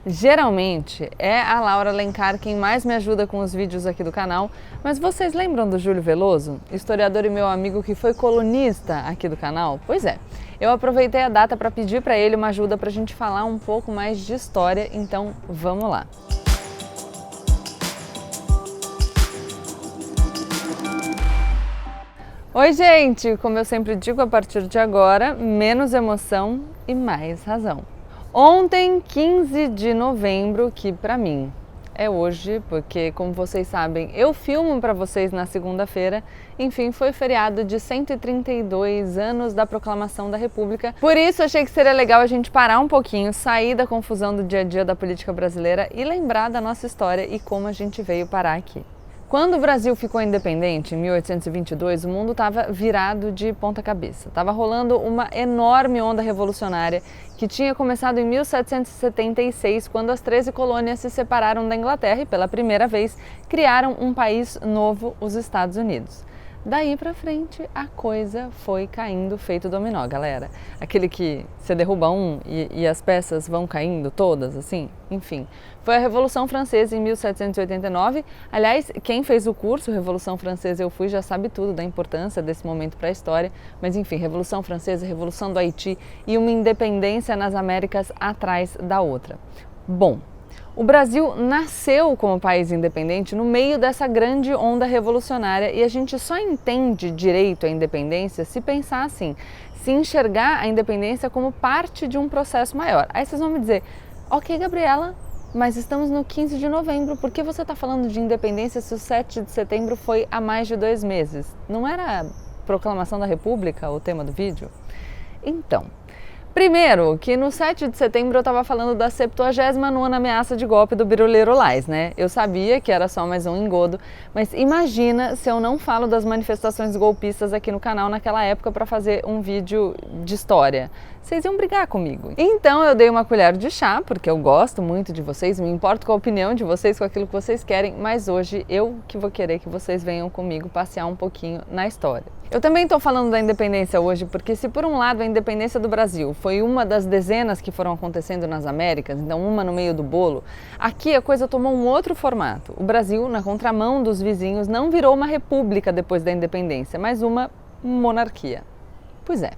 Geralmente é a Laura Alencar quem mais me ajuda com os vídeos aqui do canal, mas vocês lembram do Júlio Veloso, historiador e meu amigo que foi colunista aqui do canal? Pois é, eu aproveitei a data para pedir para ele uma ajuda para a gente falar um pouco mais de história, então vamos lá. Oi gente, como eu sempre digo, a partir de agora, menos emoção e mais razão. Ontem, 15 de novembro, que para mim é hoje, porque como vocês sabem, eu filmo para vocês na segunda-feira, enfim, foi feriado de 132 anos da Proclamação da República. Por isso achei que seria legal a gente parar um pouquinho, sair da confusão do dia a dia da política brasileira e lembrar da nossa história e como a gente veio parar aqui. Quando o Brasil ficou independente, em 1822, o mundo estava virado de ponta cabeça. Estava rolando uma enorme onda revolucionária que tinha começado em 1776, quando as 13 colônias se separaram da Inglaterra e, pela primeira vez, criaram um país novo, os Estados Unidos. Daí pra frente, a coisa foi caindo feito dominó, galera. Aquele que você derruba um e as peças vão caindo todas, assim, enfim. Foi a Revolução Francesa em 1789. Aliás, quem fez o curso Revolução Francesa Eu Fui já sabe tudo da importância desse momento para a história. Mas enfim, Revolução Francesa, Revolução do Haiti e uma independência nas Américas atrás da outra. Bom, o Brasil nasceu como país independente no meio dessa grande onda revolucionária e a gente só entende direito à independência se pensar assim, se enxergar a independência como parte de um processo maior. Aí vocês vão me dizer, ok, Gabriela, mas estamos no 15 de novembro, por que você está falando de independência se o 7 de setembro foi há mais de 2 meses? Não era a Proclamação da República o tema do vídeo? Então, primeiro, que no 7 de setembro eu estava falando da 79ª ameaça de golpe do Biruliro Lais, né? Eu sabia que era só mais um engodo, mas imagina se eu não falo das manifestações golpistas aqui no canal naquela época para fazer um vídeo de história. Vocês iam brigar comigo. Então eu dei uma colher de chá, porque eu gosto muito de vocês, me importo com a opinião de vocês, com aquilo que vocês querem, mas hoje eu que vou querer que vocês venham comigo passear um pouquinho na história. Eu também estou falando da independência hoje porque se por um lado a independência do Brasil foi uma das dezenas que foram acontecendo nas Américas, então uma no meio do bolo, aqui a coisa tomou um outro formato. O Brasil, na contramão dos vizinhos, não virou uma república depois da independência, mas uma monarquia. Pois é.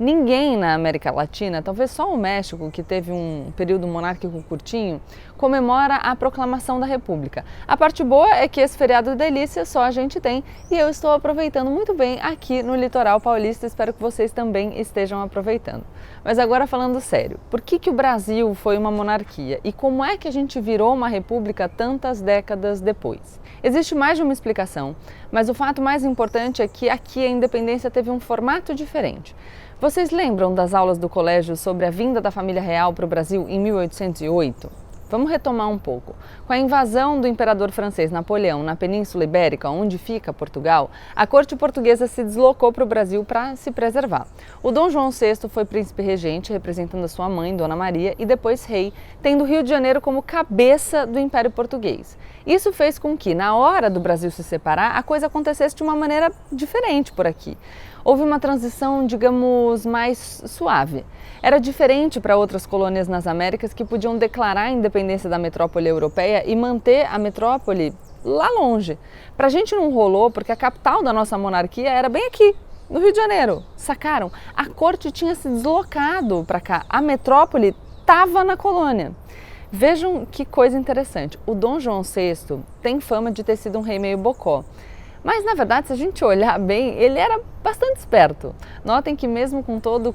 Ninguém na América Latina, talvez só o México, que teve um período monárquico curtinho, comemora a proclamação da República. A parte boa é que esse feriado de delícia só a gente tem e eu estou aproveitando muito bem aqui no litoral paulista, espero que vocês também estejam aproveitando. Mas agora falando sério, por que o Brasil foi uma monarquia e como é que a gente virou uma república tantas décadas depois? Existe mais de uma explicação, mas o fato mais importante é que aqui a independência teve um formato diferente. Vocês lembram das aulas do colégio sobre a vinda da família real para o Brasil em 1808? Vamos retomar um pouco. Com a invasão do imperador francês Napoleão na Península Ibérica, onde fica Portugal, a corte portuguesa se deslocou para o Brasil para se preservar. O Dom João VI foi príncipe regente, representando a sua mãe, Dona Maria, e depois rei, tendo o Rio de Janeiro como cabeça do Império Português. Isso fez com que, na hora do Brasil se separar, a coisa acontecesse de uma maneira diferente por aqui. Houve uma transição, digamos, mais suave. Era diferente para outras colônias nas Américas que podiam declarar a independência da metrópole europeia e manter a metrópole lá longe. Para a gente não rolou porque a capital da nossa monarquia era bem aqui, no Rio de Janeiro. Sacaram? A corte tinha se deslocado para cá, a metrópole estava na colônia. Vejam que coisa interessante, o Dom João VI tem fama de ter sido um rei meio bocó. Mas, na verdade, se a gente olhar bem, ele era bastante esperto. Notem que mesmo com todo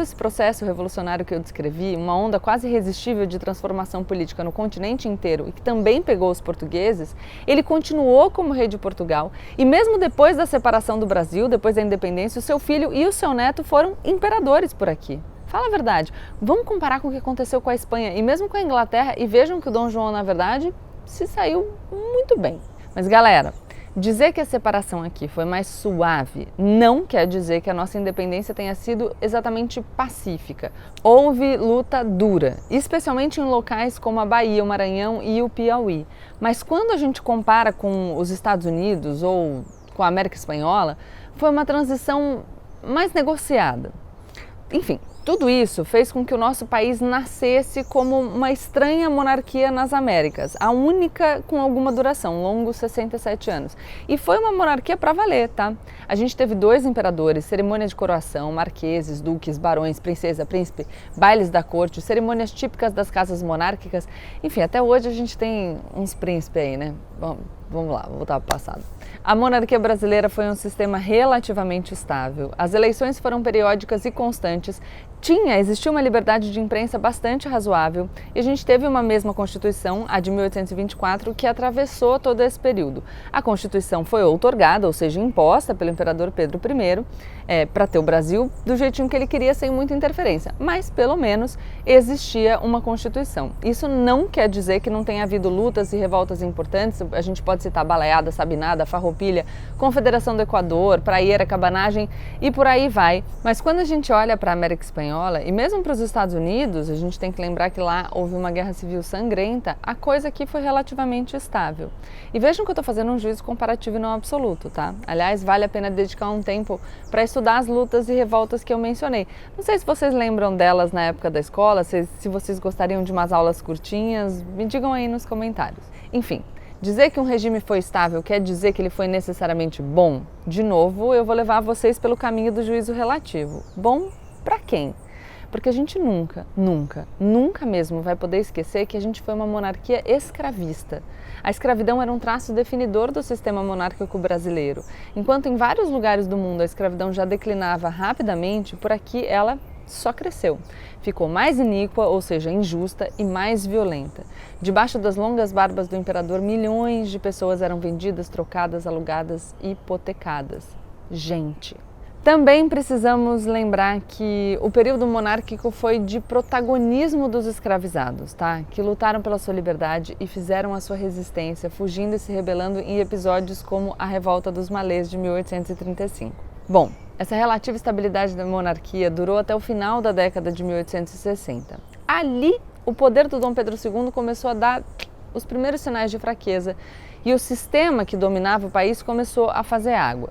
esse processo revolucionário que eu descrevi, uma onda quase irresistível de transformação política no continente inteiro e que também pegou os portugueses, ele continuou como rei de Portugal e mesmo depois da separação do Brasil, depois da independência, o seu filho e o seu neto foram imperadores por aqui. Fala a verdade, vamos comparar com o que aconteceu com a Espanha e mesmo com a Inglaterra e vejam que o Dom João, na verdade, se saiu muito bem. Mas, galera, dizer que a separação aqui foi mais suave não quer dizer que a nossa independência tenha sido exatamente pacífica. Houve luta dura, especialmente em locais como a Bahia, o Maranhão e o Piauí. Mas quando a gente compara com os Estados Unidos ou com a América Espanhola, foi uma transição mais negociada. Enfim, Tudo isso fez com que o nosso país nascesse como uma estranha monarquia nas Américas, a única com alguma duração, longos 67 anos. E foi uma monarquia para valer, tá? A gente teve 2 imperadores, cerimônia de coroação, marqueses, duques, barões, princesa, príncipe, bailes da corte, cerimônias típicas das casas monárquicas. Enfim, até hoje a gente tem uns príncipes aí, né? Bom, vamos lá, vou voltar para o passado. A monarquia brasileira foi um sistema relativamente estável. As eleições foram periódicas e constantes. Existia uma liberdade de imprensa bastante razoável e a gente teve uma mesma Constituição, a de 1824, que atravessou todo esse período. A Constituição foi outorgada, ou seja, imposta pelo imperador Pedro I, para ter o Brasil do jeitinho que ele queria, sem muita interferência. Mas, pelo menos, existia uma Constituição. Isso não quer dizer que não tenha havido lutas e revoltas importantes. A gente pode citar Balaiada, Sabinada, Farroupilha, Confederação do Equador, Praieira, Cabanagem e por aí vai. Mas quando a gente olha para a América Espanhola, e mesmo para os Estados Unidos, a gente tem que lembrar que lá houve uma guerra civil sangrenta, a coisa aqui foi relativamente estável. E vejam que eu estou fazendo um juízo comparativo e não absoluto, tá? Aliás, vale a pena dedicar um tempo para estudar as lutas e revoltas que eu mencionei. Não sei se vocês lembram delas na época da escola, se vocês gostariam de umas aulas curtinhas, me digam aí nos comentários. Enfim, dizer que um regime foi estável quer dizer que ele foi necessariamente bom? De novo, eu vou levar vocês pelo caminho do juízo relativo. Bom para quem? Porque a gente nunca mesmo vai poder esquecer que a gente foi uma monarquia escravista. A escravidão era um traço definidor do sistema monárquico brasileiro. Enquanto em vários lugares do mundo a escravidão já declinava rapidamente, por aqui ela só cresceu. Ficou mais iníqua, ou seja, injusta e mais violenta. Debaixo das longas barbas do imperador, milhões de pessoas eram vendidas, trocadas, alugadas e hipotecadas. Gente! Também precisamos lembrar que o período monárquico foi de protagonismo dos escravizados, tá? Que lutaram pela sua liberdade e fizeram a sua resistência, fugindo e se rebelando em episódios como a Revolta dos Malês de 1835. Bom, essa relativa estabilidade da monarquia durou até o final da década de 1860. Ali, o poder do Dom Pedro II começou a dar os primeiros sinais de fraqueza e o sistema que dominava o país começou a fazer água.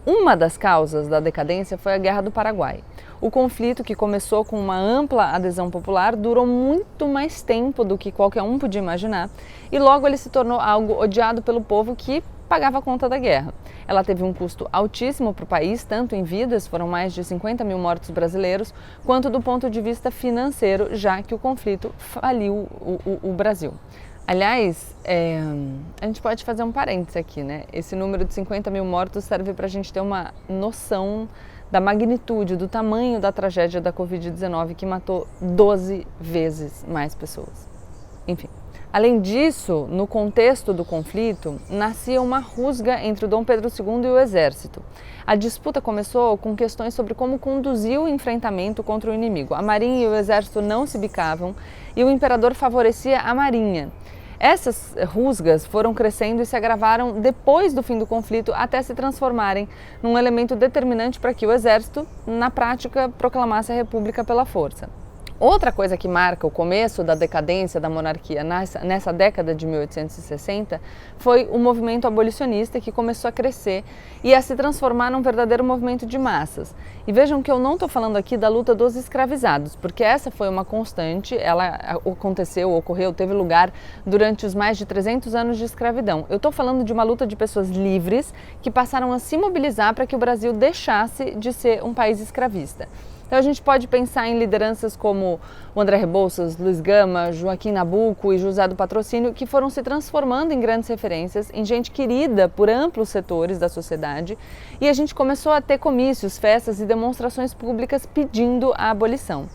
Uma das causas da decadência foi a Guerra do Paraguai. O conflito, que começou com uma ampla adesão popular, durou muito mais tempo do que qualquer um podia imaginar e logo ele se tornou algo odiado pelo povo que pagava a conta da guerra. Ela teve um custo altíssimo para o país, tanto em vidas, foram mais de 50 mil mortos brasileiros, quanto do ponto de vista financeiro, já que o conflito faliu o Brasil. Aliás, a gente pode fazer um parênteses aqui, né? Esse número de 50 mil mortos serve para a gente ter uma noção da magnitude, do tamanho da tragédia da Covid-19, que matou 12 vezes mais pessoas. Enfim. Além disso, no contexto do conflito, nascia uma rusga entre o Dom Pedro II e o exército. A disputa começou com questões sobre como conduzir o enfrentamento contra o inimigo. A marinha e o exército não se bicavam e o imperador favorecia a marinha. Essas rusgas foram crescendo e se agravaram depois do fim do conflito até se transformarem num elemento determinante para que o exército, na prática, proclamasse a república pela força. Outra coisa que marca o começo da decadência da monarquia nessa década de 1860 foi o movimento abolicionista, que começou a crescer e a se transformar num verdadeiro movimento de massas. E vejam que eu não estou falando aqui da luta dos escravizados, porque essa foi uma constante, ela ocorreu, teve lugar durante os mais de 300 anos de escravidão. Eu estou falando de uma luta de pessoas livres que passaram a se mobilizar para que o Brasil deixasse de ser um país escravista. Então a gente pode pensar em lideranças como o André Rebouças, Luiz Gama, Joaquim Nabuco e José do Patrocínio, que foram se transformando em grandes referências, em gente querida por amplos setores da sociedade, e a gente começou a ter comícios, festas e demonstrações públicas pedindo a abolição.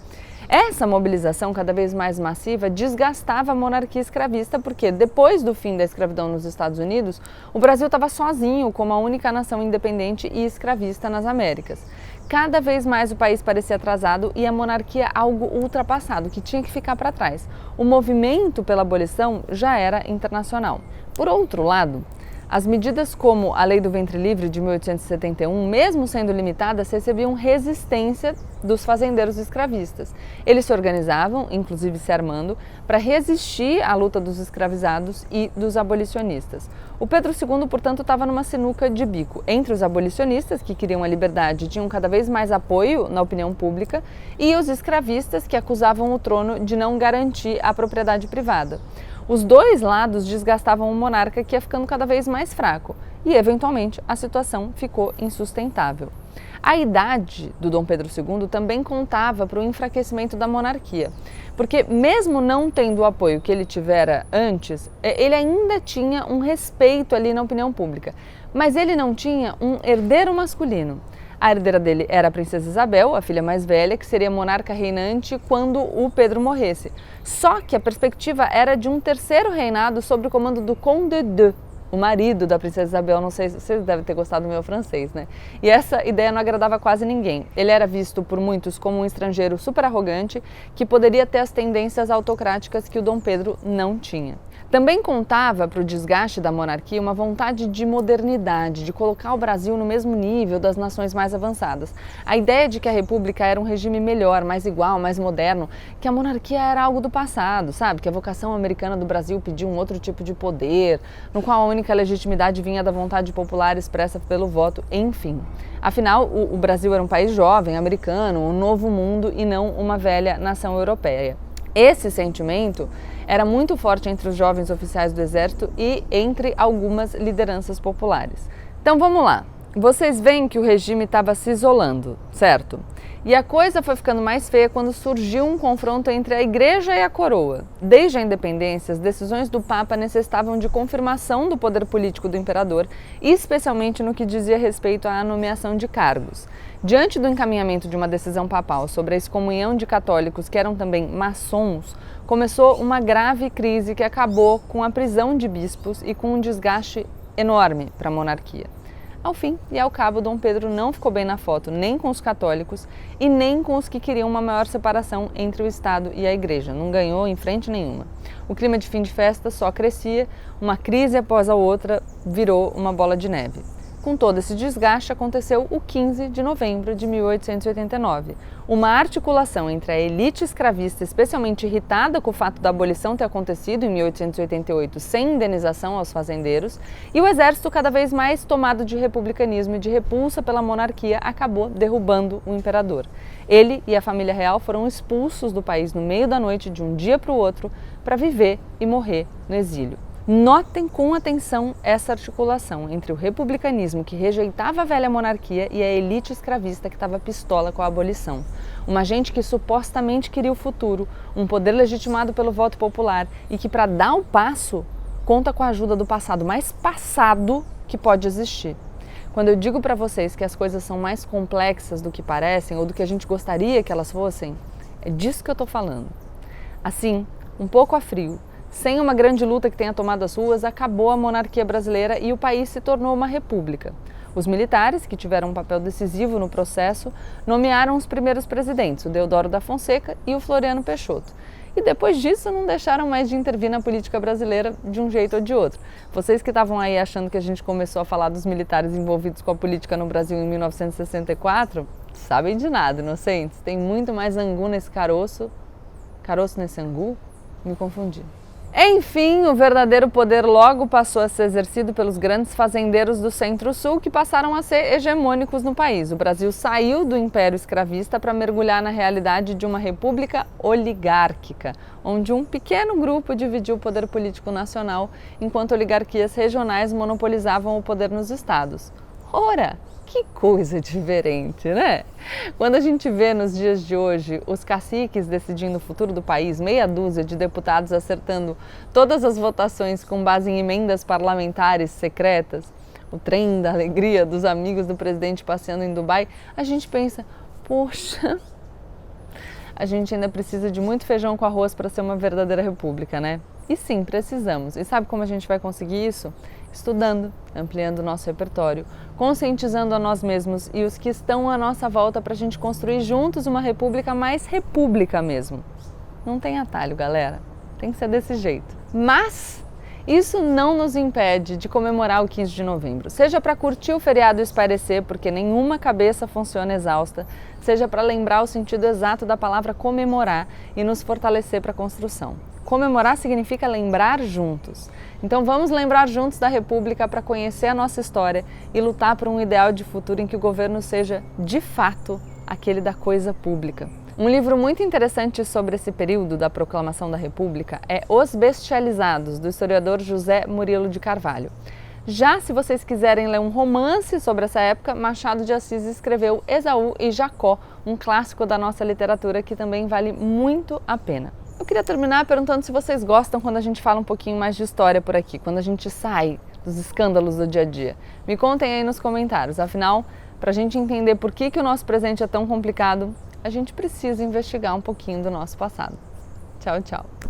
Essa mobilização cada vez mais massiva desgastava a monarquia escravista porque, depois do fim da escravidão nos Estados Unidos, o Brasil estava sozinho como a única nação independente e escravista nas Américas. Cada vez mais o país parecia atrasado e a monarquia algo ultrapassado, que tinha que ficar para trás. O movimento pela abolição já era internacional. Por outro lado, As medidas como a Lei do Ventre Livre de 1871, mesmo sendo limitadas, recebiam resistência dos fazendeiros escravistas. Eles se organizavam, inclusive se armando, para resistir à luta dos escravizados e dos abolicionistas. O Pedro II, portanto, estava numa sinuca de bico entre os abolicionistas, que queriam a liberdade e tinham cada vez mais apoio na opinião pública, e os escravistas, que acusavam o trono de não garantir a propriedade privada. Os dois lados desgastavam o monarca, que ia ficando cada vez mais fraco, e eventualmente a situação ficou insustentável. A idade do Dom Pedro II também contava para o enfraquecimento da monarquia, porque mesmo não tendo o apoio que ele tivera antes, ele ainda tinha um respeito ali na opinião pública, mas ele não tinha um herdeiro masculino. A herdeira dele era a princesa Isabel, a filha mais velha, que seria monarca reinante quando o Pedro morresse. Só que a perspectiva era de um terceiro reinado sob o comando do Conde de, o marido da princesa Isabel. Não sei se vocês devem ter gostado do meu francês, né? E essa ideia não agradava quase ninguém. Ele era visto por muitos como um estrangeiro super arrogante que poderia ter as tendências autocráticas que o Dom Pedro não tinha. Também contava para o desgaste da monarquia uma vontade de modernidade, de colocar o Brasil no mesmo nível das nações mais avançadas. A ideia de que a república era um regime melhor, mais igual, mais moderno, que a monarquia era algo do passado, sabe? Que a vocação americana do Brasil pedia um outro tipo de poder, no qual a única legitimidade vinha da vontade popular expressa pelo voto, enfim. Afinal, o Brasil era um país jovem, americano, um novo mundo e não uma velha nação europeia. Esse sentimento era muito forte entre os jovens oficiais do Exército e entre algumas lideranças populares. Então vamos lá. Vocês veem que o regime estava se isolando, certo? E a coisa foi ficando mais feia quando surgiu um confronto entre a Igreja e a coroa. Desde a independência, as decisões do Papa necessitavam de confirmação do poder político do imperador, especialmente no que dizia respeito à nomeação de cargos. Diante do encaminhamento de uma decisão papal sobre a excomunhão de católicos que eram também maçons, começou uma grave crise que acabou com a prisão de bispos e com um desgaste enorme para a monarquia. Ao fim e ao cabo, Dom Pedro não ficou bem na foto nem com os católicos e nem com os que queriam uma maior separação entre o Estado e a Igreja. Não ganhou em frente nenhuma. O clima de fim de festa só crescia, uma crise após a outra virou uma bola de neve. Com todo esse desgaste, aconteceu o 15 de novembro de 1889. Uma articulação entre a elite escravista, especialmente irritada com o fato da abolição ter acontecido em 1888 sem indenização aos fazendeiros, e o exército cada vez mais tomado de republicanismo e de repulsa pela monarquia acabou derrubando o imperador. Ele e a família real foram expulsos do país no meio da noite de um dia para o outro para viver e morrer no exílio. Notem com atenção essa articulação entre o republicanismo que rejeitava a velha monarquia e a elite escravista que estava pistola com a abolição. Uma gente que supostamente queria o futuro, um poder legitimado pelo voto popular e que, para dar o passo, conta com a ajuda do passado mais passado que pode existir. Quando eu digo para vocês que as coisas são mais complexas do que parecem ou do que a gente gostaria que elas fossem, é disso que eu estou falando. Assim, um pouco a frio, sem uma grande luta que tenha tomado as ruas, acabou a monarquia brasileira e o país se tornou uma república. Os militares, que tiveram um papel decisivo no processo, nomearam os primeiros presidentes, o Deodoro da Fonseca e o Floriano Peixoto. E depois disso não deixaram mais de intervir na política brasileira de um jeito ou de outro. Vocês que estavam aí achando que a gente começou a falar dos militares envolvidos com a política no Brasil em 1964, sabem de nada, inocentes. Tem muito mais angu nesse caroço. Caroço nesse angu? Me confundi. Enfim, o verdadeiro poder logo passou a ser exercido pelos grandes fazendeiros do Centro-Sul, que passaram a ser hegemônicos no país. O Brasil saiu do Império Escravista para mergulhar na realidade de uma república oligárquica, onde um pequeno grupo dividiu o poder político nacional, enquanto oligarquias regionais monopolizavam o poder nos estados. Ora! Que coisa diferente, né? Quando a gente vê nos dias de hoje os caciques decidindo o futuro do país, meia dúzia de deputados acertando todas as votações com base em emendas parlamentares secretas, o trem da alegria dos amigos do presidente passeando em Dubai, a gente pensa, poxa, a gente ainda precisa de muito feijão com arroz para ser uma verdadeira república, né? E sim, precisamos. E sabe como a gente vai conseguir isso? Estudando, ampliando o nosso repertório, conscientizando a nós mesmos e os que estão à nossa volta para a gente construir juntos uma república mais república mesmo. Não tem atalho, galera. Tem que ser desse jeito. Mas Isso não nos impede de comemorar o 15 de novembro, seja para curtir o feriado e espairecer, porque nenhuma cabeça funciona exausta, seja para lembrar o sentido exato da palavra comemorar e nos fortalecer para a construção. Comemorar significa lembrar juntos. Então vamos lembrar juntos da República para conhecer a nossa história e lutar por um ideal de futuro em que o governo seja, de fato, aquele da coisa pública. Um livro muito interessante sobre esse período da proclamação da República é Os Bestializados, do historiador José Murilo de Carvalho. Já se vocês quiserem ler um romance sobre essa época, Machado de Assis escreveu Esaú e Jacó, um clássico da nossa literatura que também vale muito a pena. Eu queria terminar perguntando se vocês gostam quando a gente fala um pouquinho mais de história por aqui, quando a gente sai dos escândalos do dia a dia. Me contem aí nos comentários, afinal, para a gente entender por que o nosso presente é tão complicado, a gente precisa investigar um pouquinho do nosso passado. Tchau, tchau!